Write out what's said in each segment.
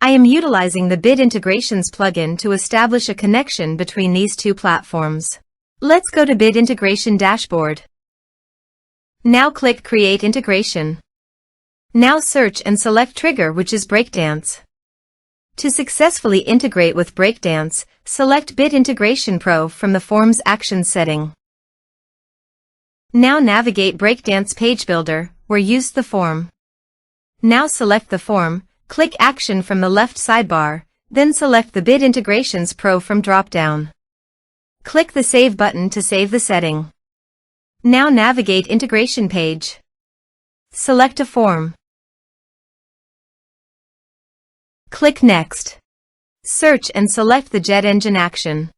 I am utilizing the Bit Integrations plugin to establish a connection between these two platforms. Let's go to Bit Integration Dashboard. Now click Create Integration. Now search and select Trigger, which is Breakdance. To successfully integrate with Breakdance, select Bit Integration Pro from the Forms Actions setting. Now navigate Breakdance Page Builder, where use the form. Now select the form, click Action from the left sidebar, then select the Bit Integrations Pro from drop-down. Click the Save button to save the setting. Now navigate Integration Page. Select a form. Click Next. Search and select the JetEngine action.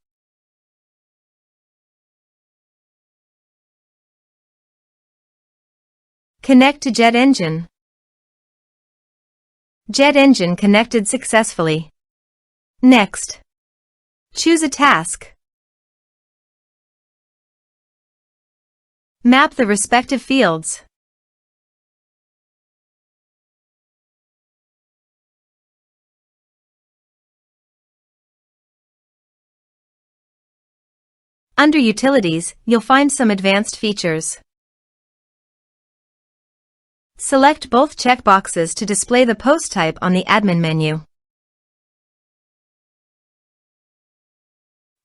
Connect to JetEngine. JetEngine connected successfully. Next. Choose a task. Map the respective fields. Under Utilities, you'll find some advanced features. Select both checkboxes to display the post type on the admin menu.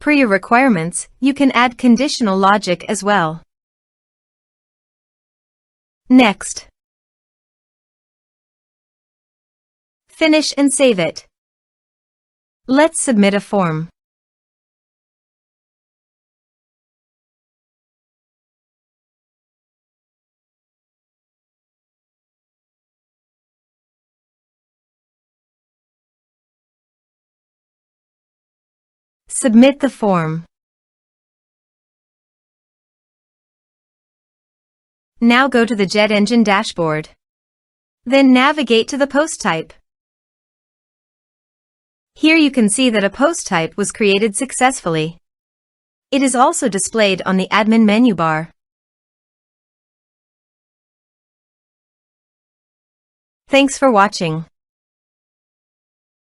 Per your requirements, you can add conditional logic as well. Next. Finish and save it. Let's submit a form. Submit the form. Now go to the JetEngine dashboard. Then navigate to the post type. Here you can see that a post type was created successfully. It is also displayed on the admin menu bar. Thanks for watching.